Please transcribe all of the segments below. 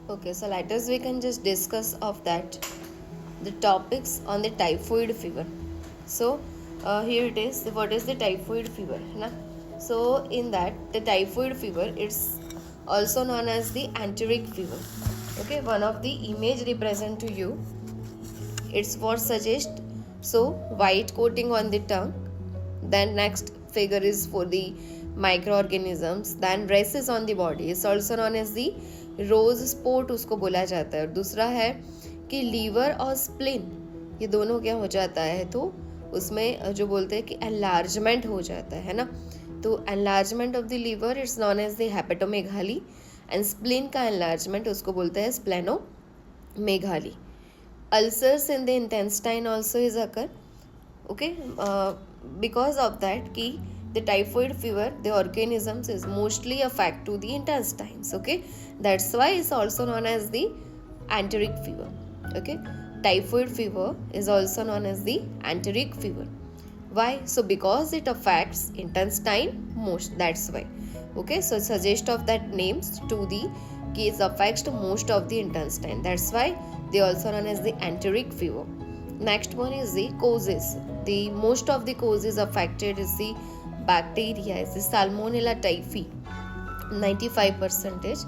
Okay, so let us we can just discuss of that the topics on the typhoid fever. So here it is. What is the typhoid fever? Na? So in that the typhoid fever, it's also known as the enteric fever. Okay, one of the image represent to you. It's what suggest. So white coating on the tongue. Then next figure is for the microorganisms. Then races on the body. It's also known as the rose spot उसको बोला जाता है. और दूसरा है कि liver और spline, ये दोनों क्या हो जाता है, तो उसमें जो बोलते हैं कि एनलार्जमेंट हो जाता है ना. तो enlargement of the liver it's known as the hepatomegaly, and spleen का एनलार्जमेंट उसको बोलते हैं splenomegaly. Ulcers in the intestine also is occur. Okay, because of that कि the typhoid fever, the organisms is mostly affect to the intestines. Okay, that's why it's also known as the enteric fever. Okay, typhoid fever is also known as the enteric fever. Why? So because it affects intestine most, that's why. Okay, so suggest of that names to the case affects to most of the intestine, that's why they also known as the enteric fever. Next one is the causes. The most of the causes affected is the bacteria, is the Salmonella typhi 95%,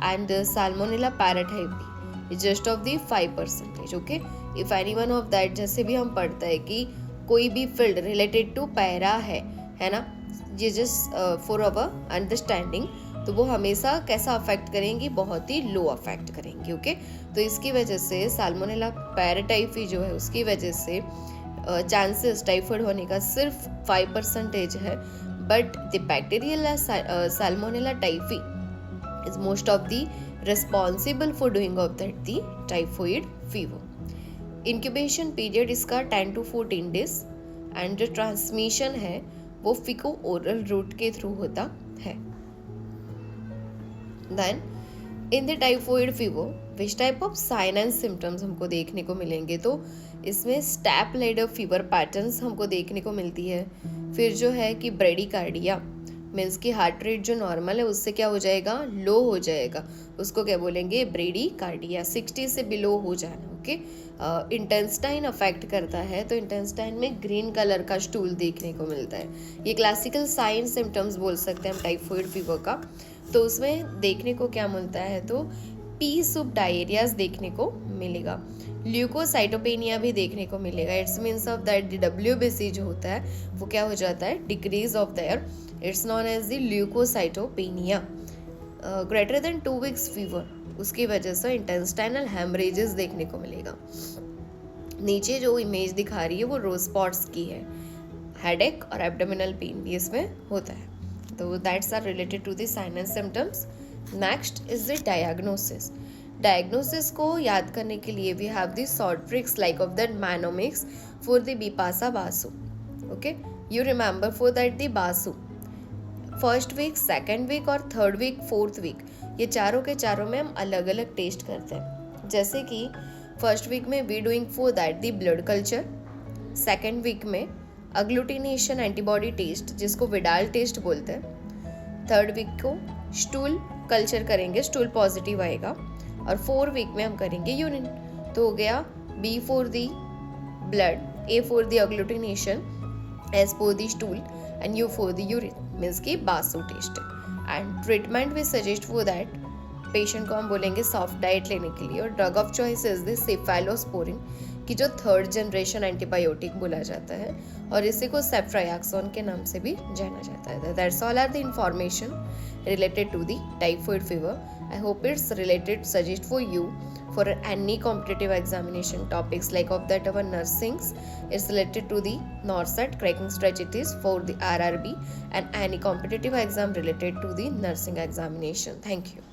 and Salmonella paratyphi is just of the 5%. Okay, if any one of that, जैसे भी हम पढ़ते हैं कि कोई भी field related to para है ना, ये जस्ट फॉर अवर अंडरस्टैंडिंग, तो वो हमेशा कैसा अफेक्ट करेंगी, बहुत ही लो अफेक्ट करेंगी. ओके, तो इसकी वजह से साल्मोनेला पैराटाइफी जो है उसकी वजह से चांसेस टाइफाइड होने का सिर्फ 5% है. But the bacterial salmonella typhi is most of the responsible for doing of that the typhoid fever. Incubation period इसका 10 to 14 days, एंड जो ट्रांसमिशन है वो फिको ओरल रूट के थ्रू होता है. Then in the typhoid fever which type of sign and symptoms हमको देखने को मिलेंगे, तो इसमें स्टेप लेडर फीवर पैटर्न्स हमको देखने को मिलती है. फिर जो है कि ब्रेडिकार्डिया मीन्स की हार्ट रेट जो नॉर्मल है उससे क्या हो जाएगा, लो हो जाएगा, उसको क्या बोलेंगे, ब्रेडिकार्डिया. 60 से बिलो हो जाना. ओके, इंटेस्टाइन अफेक्ट करता है, तो इंटेस्टाइन में ग्रीन कलर का स्टूल देखने को मिलता है. ये क्लासिकल साइन सिम्टम्स बोल सकते हैं हम टाइफाइड फीवर का. तो उसमें देखने को क्या मिलता है, तो पी सूप डायरियाज देखने को मिलेगा. ल्यूकोसाइटोपेनिया भी देखने को मिलेगा. It's means of that WBC जो होता है वो क्या हो जाता है, decrease of there. It's known as the leukocytopenia. Greater than 2 weeks fever, उसकी वजह से इंटेस्टाइनल हेमरेजेस देखने को मिलेगा. नीचे जो इमेज दिखा रही है वो रोज स्पॉट्स की है. हेडेक और एब्डोमिनल पेन भी इसमें होता है. तो that's are related to the sign and symptoms. Next is the diagnosis. Diagnosis को याद करने के लिए we have the short tricks like of that mnemonics for the Bipasha Basu. Okay, you remember for that the Basu first week, second week और third week, fourth week, ये चारों के चारों में हम अलग अलग टेस्ट करते हैं. जैसे कि फर्स्ट वीक में we doing for that the blood culture. Second week में अग्लूटिनेशन एंटीबॉडी टेस्ट जिसको विडाल टेस्ट बोलते हैं. थर्ड वीक को स्टूल कल्चर करेंगे, स्टूल पॉजिटिव आएगा. और 4 वीक में हम करेंगे यूरिन. तो हो गया B for the blood, A for the agglutination, S for the stool and U for the urine, means की Basu test. And treatment we suggest for that patient को हम बोलेंगे सॉफ्ट डाइट लेने के लिए. और drug of choice is the cephalosporin की जो 3rd जनरेशन एंटीबायोटिक बोला जाता है, और इसी को सेफ्ट्रायाक्सोन के नाम से भी जाना जाता है. That's all are the information related to the typhoid fever. I hope it's related suggest for you for any competitive examination topics like of that our nursings is related to the NORCET cracking strategies for the RRB and any competitive exam related to the nursing examination. Thank you.